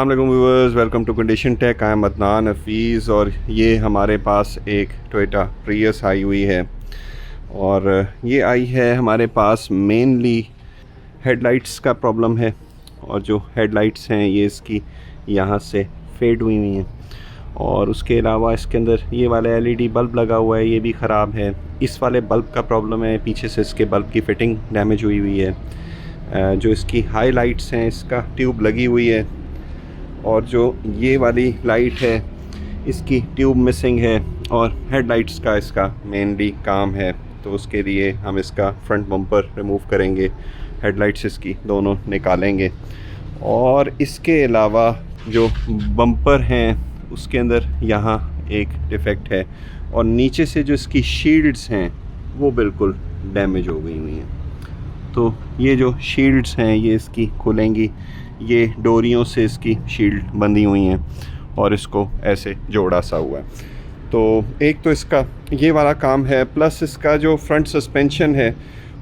अस्सलाम viewers, welcome to condition tech. I am Adnan Hafeez और ये हमारे पास एक टोयोटा प्रियस आई हुई है और ये आई है हमारे पास मेनली हेडलाइट्स का प्रॉब्लम है और जो हेडलाइट्स हैं ये इसकी यहाँ से फेड हुई हुई हैं और उसके अलावा इसके अंदर ये वाला एलईडी बल्ब लगा हुआ है, ये भी ख़राब है। इस वाले बल्ब का प्रॉब्लम है, पीछे से इसके बल्ब की फ़िटिंग डैमेज हुई हुई है। जो इसकी हाई लाइट्स हैं इसका ट्यूब लगी हुई है और जो ये वाली लाइट है इसकी ट्यूब मिसिंग है और हेडलाइट्स का इसका मेनली काम है, तो उसके लिए हम इसका फ्रंट बम्पर रिमूव करेंगे, हेडलाइट्स इसकी दोनों निकालेंगे और इसके अलावा जो बम्पर हैं उसके अंदर यहाँ एक डिफेक्ट है और नीचे से जो इसकी शील्ड्स हैं वो बिल्कुल डैमेज हो गई हुई हैं। तो ये जो शील्ड्स हैं ये इसकी खुलेंगी, ये डोरियों से इसकी शील्ड बंधी हुई हैं और इसको ऐसे जोड़ा सा हुआ है। तो एक तो इसका ये वाला काम है, प्लस इसका जो फ्रंट सस्पेंशन है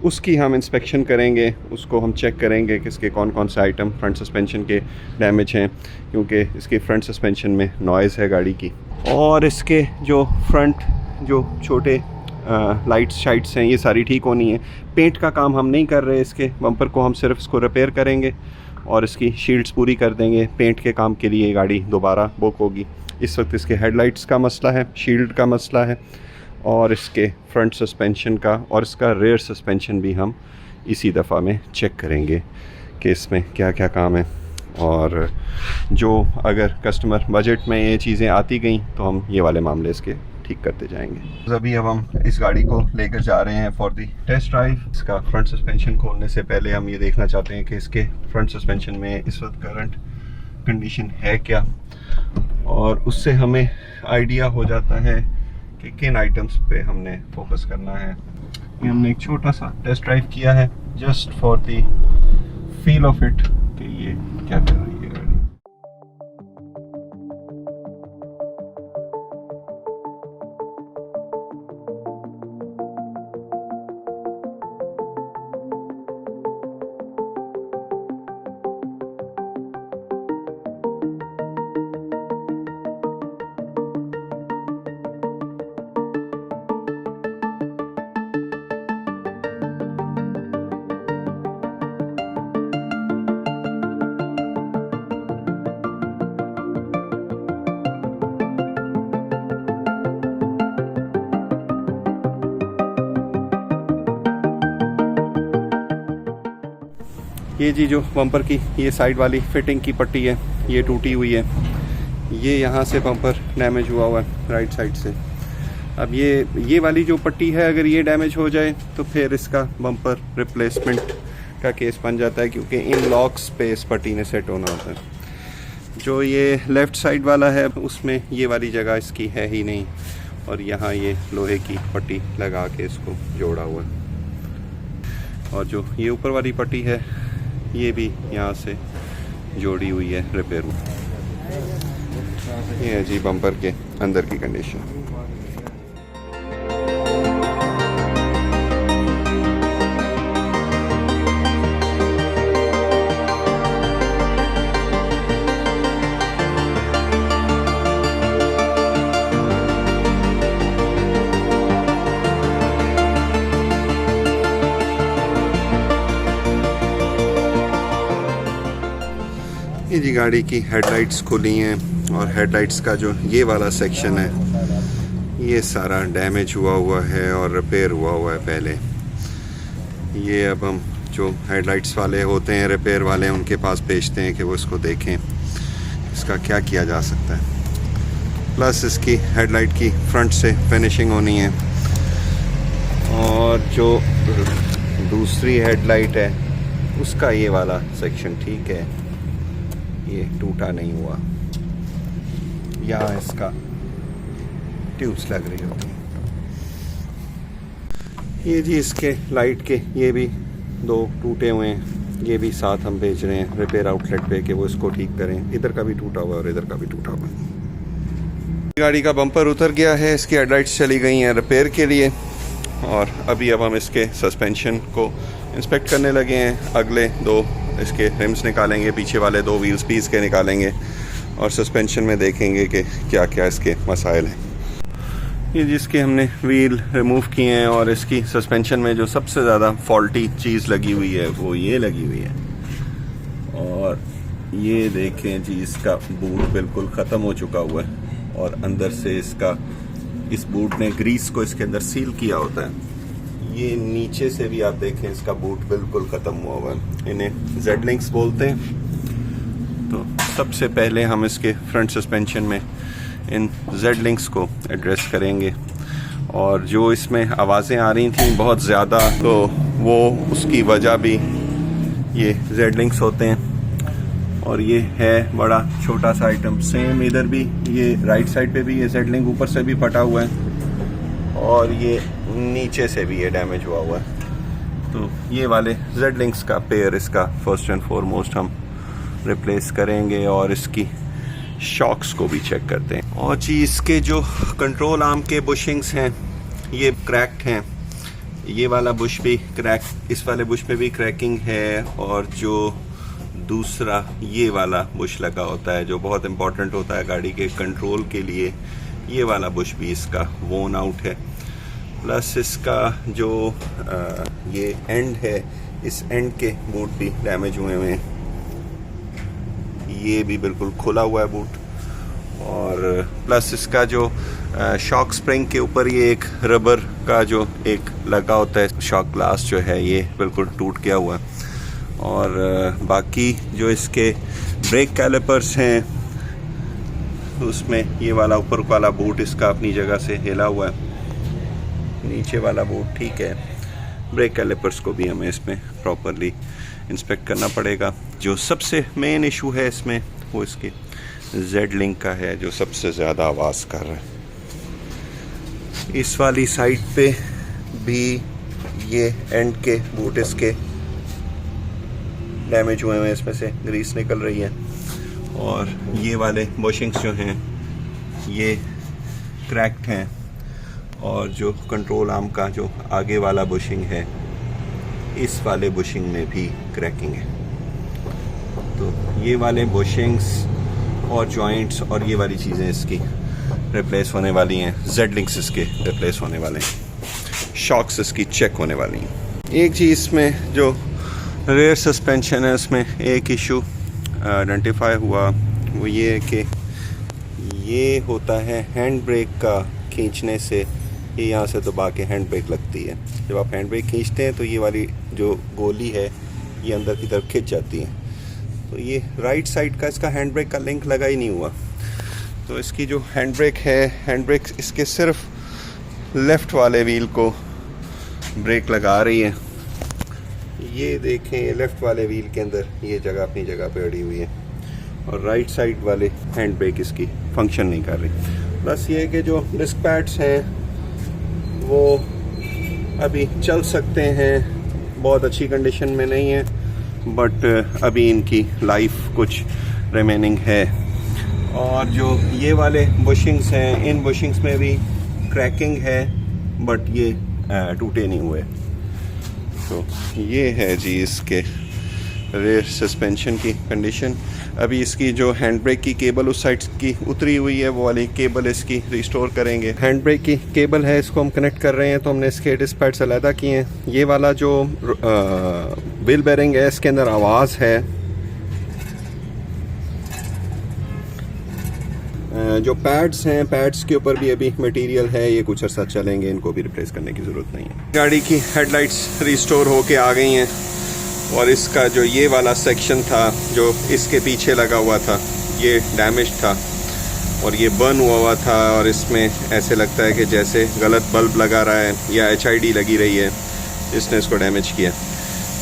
उसकी हम इंस्पेक्शन करेंगे, उसको हम चेक करेंगे कि इसके कौन कौन से आइटम फ्रंट सस्पेंशन के डैमेज हैं, क्योंकि इसके फ्रंट सस्पेंशन में नॉइज़ है गाड़ी की। और इसके जो फ्रंट जो छोटे लाइट्स शाइट्स हैं ये सारी ठीक होनी है। पेंट का काम हम नहीं कर रहे, इसके बम्पर को हम सिर्फ इसको रिपेयर करेंगे और इसकी शील्ड्स पूरी कर देंगे। पेंट के काम के लिए गाड़ी दोबारा बुक होगी। इस वक्त इसके हेडलाइट्स का मसला है, शील्ड का मसला है और इसके फ्रंट सस्पेंशन का और इसका रेयर सस्पेंशन भी हम इसी दफ़ा में चेक करेंगे कि इसमें क्या क्या काम है। और जो अगर कस्टमर बजट में ये चीज़ें आती गई तो हम ये वाले मामले इसके ठीक करते जाएंगे। अभी अब हम इस गाड़ी को लेकर जा रहे हैं फॉर दी टेस्ट ड्राइव। इसका फ्रंट सस्पेंशन खोलने से पहले हम ये देखना चाहते हैं कि इसके फ्रंट सस्पेंशन में इस वक्त करंट कंडीशन है क्या, और उससे हमें आइडिया हो जाता है कि किन आइटम्स पे हमने फोकस करना है। ये हमने एक छोटा सा टेस्ट ड्राइव किया है just for the feel of it कि ये क्या कर रही है गाड़ी। ये जी जो बम्पर की ये साइड वाली फिटिंग की पट्टी है ये टूटी हुई है, ये यहाँ से बम्पर डैमेज हुआ हुआ है राइट साइड से। अब ये वाली जो पट्टी है अगर ये डैमेज हो जाए तो फिर इसका बम्पर रिप्लेसमेंट का केस बन जाता है, क्योंकि इन लॉक्स पे इस पट्टी ने सेट होना होता है। जो ये लेफ़्ट साइड वाला है उसमें ये वाली जगह इसकी है ही नहीं और यहाँ ये लोहे की पट्टी लगा के इसको जोड़ा हुआ है। और जो ये ऊपर वाली पट्टी है ये भी यहाँ से जोड़ी हुई है रिपेयर में। ये है जी बम्पर के अंदर की कंडीशन। ये जी गाड़ी की हेडलाइट्स खुली हैं और हेडलाइट्स का जो ये वाला सेक्शन है ये सारा डैमेज हुआ हुआ है और रिपेयर हुआ हुआ है पहले। ये अब हम जो हेडलाइट्स वाले होते हैं रिपेयर वाले उनके पास भेजते हैं कि वो इसको देखें इसका क्या किया जा सकता है। प्लस इसकी हेडलाइट की फ्रंट से फिनिशिंग होनी है और जो दूसरी हेडलाइट है उसका ये वाला सेक्शन ठीक है, ये टूटा नहीं हुआ। यहाँ इसका ट्यूब्स लग रही होती हैं। ये जी इसके लाइट के ये भी दो टूटे हुए हैं, ये भी साथ हम भेज रहे हैं रिपेयर आउटलेट पे कि वो इसको ठीक करें। इधर का भी टूटा हुआ है और इधर का भी टूटा हुआ है। गाड़ी का बम्पर उतर गया है, इसकी हेडलाइट्स चली गई हैं रिपेयर के लिए और अभी अब हम इसके सस्पेंशन को इंस्पेक्ट करने लगे हैं। अगले दो इसके रिम्स निकालेंगे, पीछे वाले 2 व्हील्स भी इसके निकालेंगे और सस्पेंशन में देखेंगे कि क्या क्या इसके मसाइल हैं। ये जिसके हमने व्हील रिमूव किए हैं और इसकी सस्पेंशन में जो सबसे ज़्यादा फॉल्टी चीज़ लगी हुई है वो ये लगी हुई है। और ये देखें जी, इसका बूट बिल्कुल ख़त्म हो चुका हुआ है और अंदर से इस बूट ने ग्रीस को इसके अंदर सील किया होता है। ये नीचे से भी आप देखें, इसका बूट बिल्कुल ख़त्म हुआ हुआ है। इन्हें जेड लिंक्स बोलते हैं। तो सबसे पहले हम इसके फ्रंट सस्पेंशन में इन जेड लिंक्स को एड्रेस करेंगे और जो इसमें आवाज़ें आ रही थी बहुत ज़्यादा, तो वो उसकी वजह भी ये जेड लिंक्स होते हैं। और ये है बड़ा छोटा सा आइटम। सेम इधर भी ये राइट साइड पे भी ये जेड लिंक ऊपर से भी फटा हुआ है और ये नीचे से भी ये डैमेज हुआ हुआ है। तो ये वाले जेड लिंक्स का पेयर इसका फर्स्ट एंड फॉरमोस्ट हम रिप्लेस करेंगे और इसकी शॉक्स को भी चेक करते हैं। और जी, इसके जो कंट्रोल आर्म के बुशिंग्स हैं ये क्रैक्ड हैं। ये वाला बुश भी क्रैक, इस वाले बुश में भी क्रैकिंग है और जो दूसरा ये वाला बुश लगा होता है जो बहुत इम्पोर्टेंट होता है गाड़ी के कंट्रोल के लिए, ये वाला बुश भी इसका वोन आउट है। प्लस इसका जो ये एंड है, इस एंड के बूट भी डैमेज हुए हुए हैं। ये भी बिल्कुल खुला हुआ है बूट। और प्लस इसका जो शॉक स्प्रिंग के ऊपर ये एक रबर का जो एक लगा होता है शॉक ग्लास जो है, ये बिल्कुल टूट गया हुआ है। और बाकी जो इसके ब्रेक कैलिपर्स हैं उसमें ये वाला ऊपर वाला बूट इसका अपनी जगह से हिला हुआ है, नीचे वाला बूट ठीक है। ब्रेक कैलिपर्स को भी हमें इसमें प्रॉपरली इंस्पेक्ट करना पड़ेगा। जो सबसे मेन इशू है इसमें वो इसके जेड लिंक का है जो सबसे ज़्यादा आवाज़ कर रहा है। इस वाली साइड पे भी ये एंड के बूट इसके डैमेज हुए हैं, इसमें से ग्रीस निकल रही है। और ये वाले बुशिंग्स जो हैं ये क्रैक्ड हैं और जो कंट्रोल आर्म का जो आगे वाला बुशिंग है इस वाले बुशिंग में भी क्रैकिंग है। तो ये वाले बुशिंग्स और जॉइंट्स और ये वाली चीज़ें इसकी रिप्लेस होने वाली हैं। जेड लिंक्स इसके रिप्लेस होने वाले हैं, शॉक्स इसकी चेक होने वाली हैं। एक चीज़ इसमें जो रेयर सस्पेंशन है उसमें एक इशू आइडेंटिफाई हुआ, वो ये है कि ये होता है हैंड ब्रेक का खींचने से, ये यहाँ से दबा के हैंड ब्रेक लगती है। जब आप हैंड ब्रेक खींचते हैं तो ये वाली जो गोली है ये अंदर की तरफ खिंच जाती है। तो ये राइट साइड का इसका हैंड ब्रेक का लिंक लगा ही नहीं हुआ। तो इसकी जो हैंड ब्रेक है, हैंड ब्रेक इसके सिर्फ लेफ़्ट वाले व्हील को ब्रेक लगा रही है। ये देखें, लेफ़्ट वाले व्हील के अंदर ये जगह अपनी जगह पे अड़ी हुई है और राइट साइड वाले हैंड ब्रेक इसकी फंक्शन नहीं कर रही। प्लस ये कि जो डिस्क पैड्स हैं वो अभी चल सकते हैं, बहुत अच्छी कंडीशन में नहीं है, बट अभी इनकी लाइफ कुछ रिमेनिंग है। और जो ये वाले बुशिंग्स हैं, इन बुशिंग्स में भी क्रैकिंग है बट ये टूटे नहीं हुए। तो ये है जी इसके रेयर सस्पेंशन की कंडीशन। अभी इसकी जो हैंड ब्रेक की केबल उस साइड की उतरी हुई है, वो वाली केबल इसकी रिस्टोर करेंगे। हैंड ब्रेक की केबल है, इसको हम कनेक्ट कर रहे हैं, तो हमने इसके डिस्क पैड्स अलहदा किए हैं। ये वाला जो व्हील बेरिंग है इसके अंदर आवाज़ है। जो पैड्स हैं, पैड्स के ऊपर भी अभी मटेरियल है, ये कुछ अर्सा चलेंगे, इनको भी रिप्लेस करने की ज़रूरत नहीं है। गाड़ी की हेडलाइट्स रिस्टोर होके आ गई हैं और इसका जो ये वाला सेक्शन था जो इसके पीछे लगा हुआ था ये डैमेज था और ये बर्न हुआ था और इसमें ऐसे लगता है कि जैसे गलत बल्ब लगा रहा है या HID लगी रही है, इसने इसको डैमेज किया।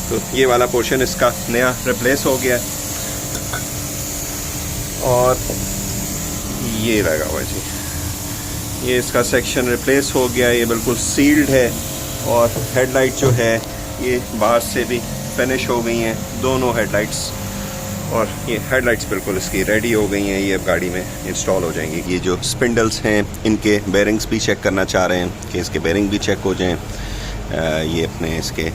तो ये वाला पोर्शन इसका नया रिप्लेस हो गया और ये लगा हुआ जी, ये इसका सेक्शन रिप्लेस हो गया, ये बिल्कुल सील्ड है। और हेडलाइट जो है ये बाहर से भी फिनिश हो गई हैं दोनों हेडलाइट्स, और ये हेडलाइट्स बिल्कुल इसकी रेडी हो गई हैं, ये अब गाड़ी में इंस्टॉल हो जाएंगी। ये जो स्पिंडल्स हैं इनके बेरिंग्स भी चेक करना चाह रहे हैं कि इसके बेरिंग भी चेक हो जाएं, ये अपने इसके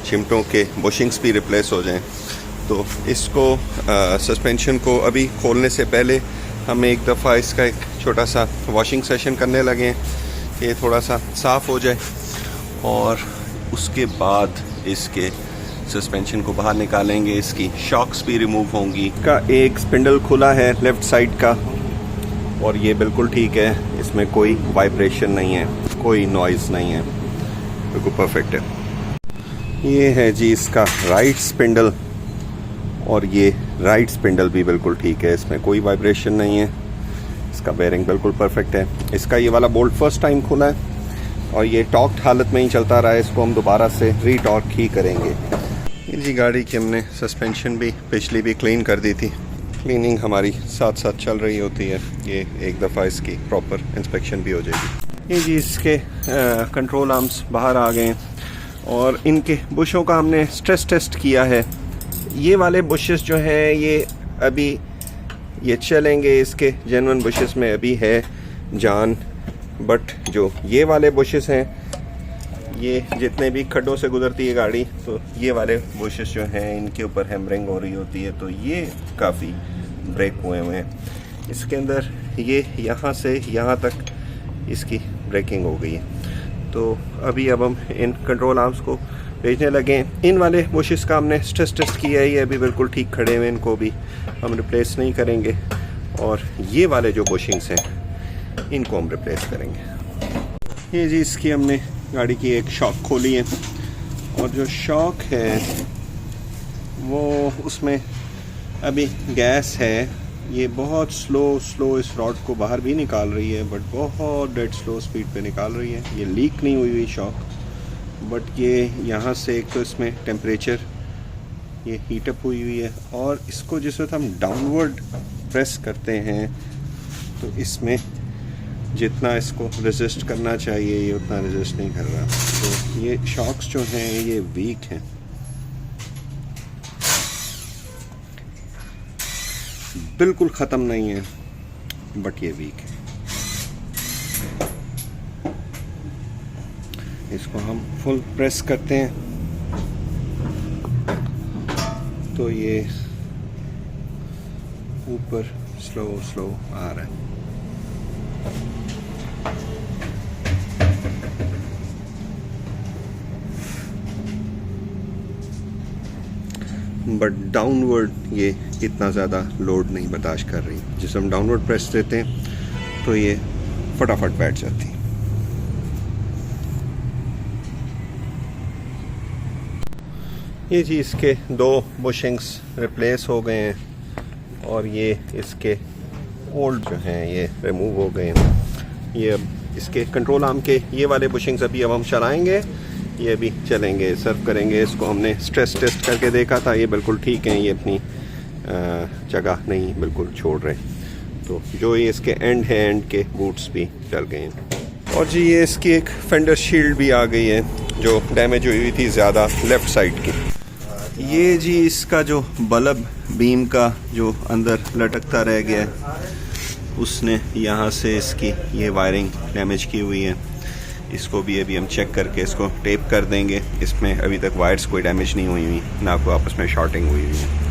चिमटों के बुशिंग्स भी रिप्लेस हो जाएं। तो इसको सस्पेंशन को अभी खोलने से पहले हम एक दफ़ा इसका एक छोटा सा वॉशिंग सेशन करने लगे हैं, ये थोड़ा सा साफ़ हो जाए, और उसके बाद इसके सस्पेंशन को बाहर निकालेंगे। इसकी शॉक्स भी रिमूव होंगी। का एक स्पिंडल खुला है लेफ़्ट साइड का, और ये बिल्कुल ठीक है, इसमें कोई वाइब्रेशन नहीं है, कोई नॉइज़ नहीं है, बिल्कुल परफेक्ट है। ये है जी इसका राइट स्पिंडल, और ये राइट स्पिंडल भी बिल्कुल ठीक है, इसमें कोई वाइब्रेशन नहीं है, इसका बेयरिंग बिल्कुल परफेक्ट है। इसका ये वाला बोल्ट फर्स्ट टाइम खुला है और ये टॉर्क्ड हालत में ही चलता रहा है, इसको हम दोबारा से रीटॉर्क ही करेंगे। ये जी गाड़ी की हमने सस्पेंशन भी पिछली भी क्लीन कर दी थी, क्लीनिंग हमारी साथ साथ चल रही होती है, ये एक दफ़ा इसकी प्रॉपर इंस्पेक्शन भी हो जाएगी। ये जी इसके कंट्रोल आर्म्स बाहर आ गए हैं, और इनके बुशों का हमने स्ट्रेस टेस्ट किया है। ये वाले बुशेस जो हैं ये अभी ये चलेंगे, इसके जेन्युइन बुशेस में अभी है जान, बट जो ये वाले बुशेस हैं, ये जितने भी खड्डों से गुजरती है गाड़ी, तो ये वाले बुशेस जो हैं इनके ऊपर हैमरिंग हो रही होती है, तो ये काफ़ी ब्रेक हुए हुए हैं। इसके अंदर ये यहाँ से यहाँ तक इसकी ब्रेकिंग हो गई है, तो अभी अब हम इन कंट्रोल आर्म्स को भेजने लगे। इन वाले बुशेस का हमने स्ट्रेस टेस्ट किया है, ये अभी बिल्कुल ठीक खड़े हुए, इनको भी हम रिप्लेस नहीं करेंगे, और ये वाले जो बुशिंग्स हैं इनको हम रिप्लेस करेंगे। ये जी इसकी हमने गाड़ी की एक शॉक खोली है, और जो शॉक है वो उसमें अभी गैस है, ये बहुत स्लो इस रॉड को बाहर भी निकाल रही है, बट बहुत डेड स्लो स्पीड पे निकाल रही है। ये लीक नहीं हुई शॉक, बट ये यहाँ से एक तो इसमें टेम्परेचर ये हीटअप हुई है, और इसको जिस वक्त हम डाउनवर्ड प्रेस करते हैं तो इसमें जितना इसको रेजिस्ट करना चाहिए ये उतना रेजिस्ट नहीं कर रहा, तो ये शॉक्स जो हैं ये वीक हैं, बिल्कुल ख़त्म नहीं है, बट ये वीक है। इसको हम फुल प्रेस करते हैं तो ये ऊपर स्लो आ रहा है। बट डाउनवर्ड ये इतना ज़्यादा लोड नहीं बर्दाश्त कर रही, जिस हम डाउनवर्ड प्रेस देते हैं तो ये फटाफट बैठ जाती है। ये जी इसके 2 बुशिंग्स रिप्लेस हो गए हैं, और ये इसके ओल्ड जो हैं ये रिमूव हो गए हैं। ये अब इसके कंट्रोल आर्म के ये वाले बुशिंग्स अभी अब हम चलाएंगे, ये भी चलेंगे, सर्व करेंगे। इसको हमने स्ट्रेस टेस्ट करके देखा था, ये बिल्कुल ठीक हैं, ये अपनी जगह नहीं बिल्कुल छोड़ रहे, तो जो ये इसके एंड है, एंड के बूट्स भी चल गए हैं। और जी ये इसकी एक फेंडर शील्ड भी आ गई है जो डैमेज हुई थी ज़्यादा लेफ़्ट साइड की। ये जी इसका जो बल्ब बीम का जो अंदर लटकता रह गया है, उसने यहाँ से इसकी ये वायरिंग डैमेज की हुई है, इसको भी अभी हम चेक करके इसको टेप कर देंगे। इसमें अभी तक वायर्स कोई डैमेज नहीं हुई ना कोई आपस में शॉर्टिंग हुई हुई है।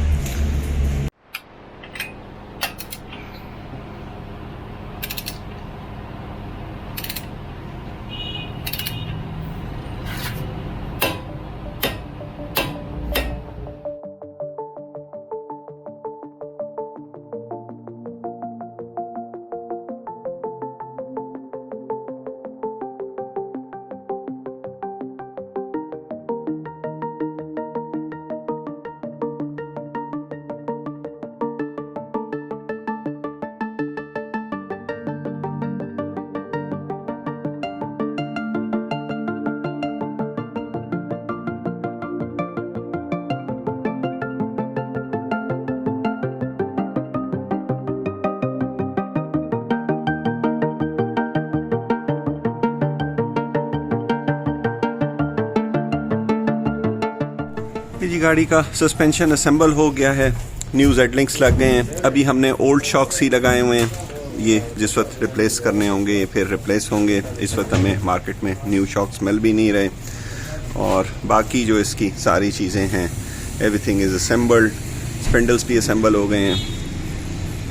जी गाड़ी का सस्पेंशन असेंबल हो गया है, न्यू जेड लिंक्स लग गए हैं। अभी हमने ओल्ड शॉक्स ही लगाए हुए हैं, ये जिस वक्त रिप्लेस करने होंगे ये फिर रिप्लेस होंगे। इस वक्त हमें मार्केट में न्यू शॉक्स मिल भी नहीं रहे, और बाकी जो इसकी सारी चीज़ें हैं एवरीथिंग इज़ असेंबल्ड। स्पिंडल्स भी असेंबल हो गए हैं,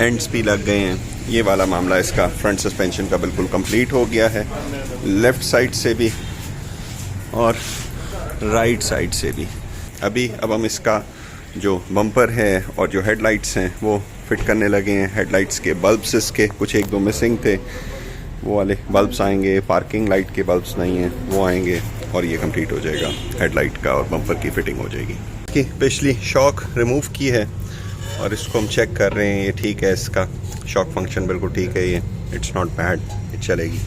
एंड्स भी लग गए हैं। ये वाला मामला इसका फ्रंट सस्पेंशन का बिल्कुल कंप्लीट हो गया है, लेफ़्ट साइड से भी और राइट साइड से भी। अब हम इसका जो बम्पर है और जो हेडलाइट्स हैं वो फिट करने लगे हैं। हेडलाइट्स के बल्ब्स इसके कुछ एक दो मिसिंग थे, वो वाले बल्ब्स आएंगे। पार्किंग लाइट के बल्ब्स नहीं हैं, वो आएंगे और ये कंप्लीट हो जाएगा, हेडलाइट का और बम्पर की फिटिंग हो जाएगी। इसकी पिछली शॉक रिमूव की है और इसको हम चेक कर रहे हैं, ये ठीक है, इसका शॉक फंक्शन बिल्कुल ठीक है, ये इट्स नॉट बैड, ये चलेगी।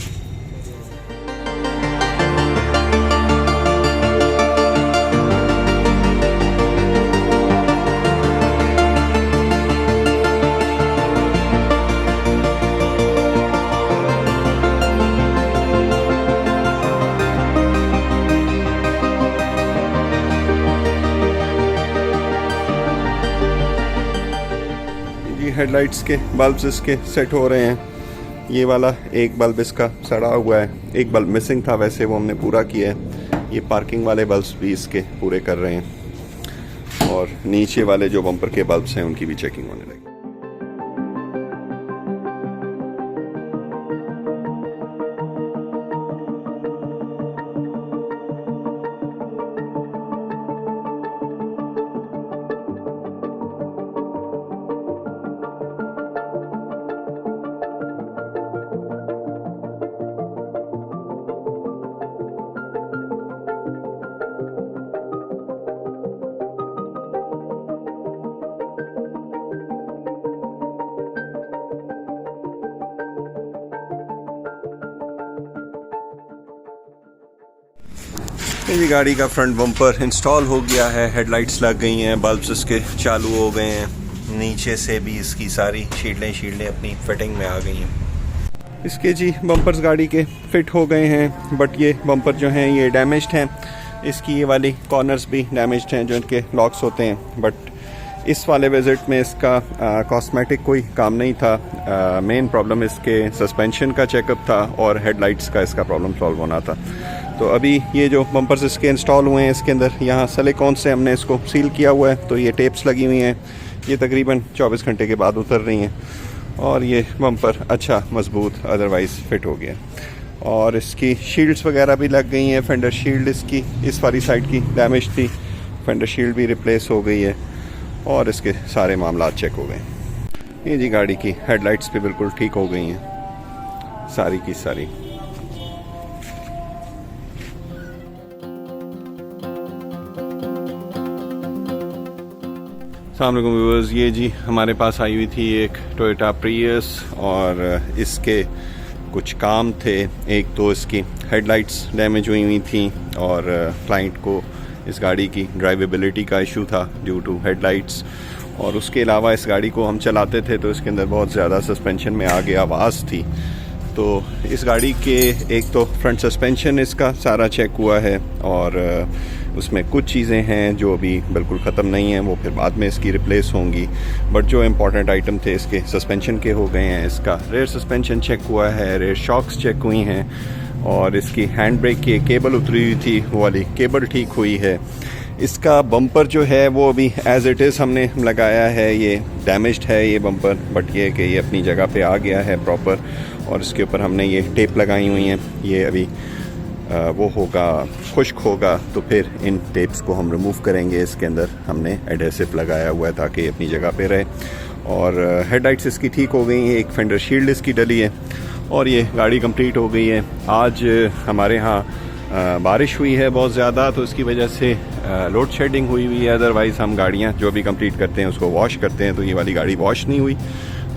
हेडलाइट्स के बल्ब्स इसके सेट हो रहे हैं। ये वाला एक बल्ब इसका सड़ा हुआ है, एक बल्ब मिसिंग था, वैसे वो हमने पूरा किया है। ये पार्किंग वाले बल्ब्स भी इसके पूरे कर रहे हैं और नीचे वाले जो बम्पर के बल्ब्स हैं उनकी भी चेकिंग होने लगी। ये गाड़ी का फ्रंट बम्पर इंस्टॉल हो गया है, हेडलाइट्स लग गई हैं, बल्ब्स इसके चालू हो गए हैं, नीचे से भी इसकी सारी शील्डें अपनी फिटिंग में आ गई हैं। इसके जी बम्पर्स गाड़ी के फिट हो गए हैं, बट ये बम्पर जो हैं ये डैमेज्ड हैं। इसकी ये वाली कॉर्नर्स भी डैमेज्ड हैं जो इनके लॉक्स होते हैं, बट इस वाले विज़िट में इसका कॉस्मेटिक कोई काम नहीं था। मेन प्रॉब्लम इसके सस्पेंशन का चेकअप था और हेडलाइट्स का इसका प्रॉब्लम सॉल्व होना था। तो अभी ये जो बम्पर्स इसके इंस्टॉल हुए हैं, इसके अंदर यहाँ सिलिकॉन से हमने इसको सील किया हुआ है, तो ये टेप्स लगी हुई हैं, ये तकरीबन 24 घंटे के बाद उतर रही हैं और ये बम्पर अच्छा मजबूत अदरवाइज़ फिट हो गया। और इसकी शील्ड्स वगैरह भी लग गई हैं। फेंडर शील्ड इसकी इस वाली साइड की डैमेज थी, फेंडर शील्ड भी रिप्लेस हो गई है और इसके सारे मामला चेक हो गए। ये जी गाड़ी की हेडलाइट्स भी बिल्कुल ठीक हो गई हैं सारी की सारी। अस्सलाम वालेकुम व्यूअर्स, ये जी हमारे पास आई हुई थी एक टोयोटा प्रियस और इसके कुछ काम थे। एक तो इसकी हेडलाइट्स डैमेज हुई थी और क्लाइंट को इस गाड़ी की ड्राइवेबिलिटी का इशू था ड्यू टू हेडलाइट्स, और उसके अलावा इस गाड़ी को हम चलाते थे तो इसके अंदर बहुत ज़्यादा सस्पेंशन में आगे आवाज़ थी। तो इस गाड़ी के एक तो फ्रंट सस्पेंशन इसका सारा चेक हुआ है और उसमें कुछ चीज़ें हैं जो अभी बिल्कुल ख़त्म नहीं हैं, वो फिर बाद में इसकी रिप्लेस होंगी। बट जो इम्पॉर्टेंट आइटम थे इसके सस्पेंशन के हो गए हैं। इसका रेयर सस्पेंशन चेक हुआ है, रेयर शॉक्स चेक हुई हैं और इसकी हैंड ब्रेक की केबल उतरी हुई थी, वो वाली केबल ठीक हुई है। इसका बम्पर जो है वो अभी एज़ इट इज़ हमने लगाया है, ये डैमेज्ड है ये बम्पर, बट ये कि ये अपनी जगह पे आ गया है प्रॉपर और इसके ऊपर हमने ये टेप लगाई हुई हैं। ये अभी वो होगा, खुश्क होगा तो फिर इन टेप्स को हम रिमूव करेंगे। इसके अंदर हमने एडहेसिव लगाया हुआ है ताकि ये अपनी जगह पे रहे। और हेडलाइट्स इसकी ठीक हो गई हैं, एक फेंडर शील्ड इसकी डली है और ये गाड़ी कंप्लीट हो गई है। आज हमारे यहाँ बारिश हुई है बहुत ज़्यादा, तो इसकी वजह से लोड शेडिंग हुई है। अदरवाइज़ हम गाड़ियाँ जो भी कंप्लीट करते हैं उसको वॉश करते हैं, तो ये वाली गाड़ी वॉश नहीं हुई।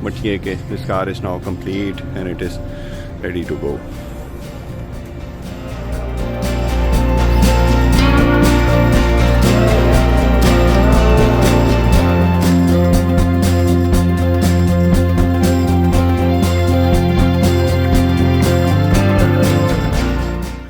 बट ये कि this car is now complete and it is ready to go.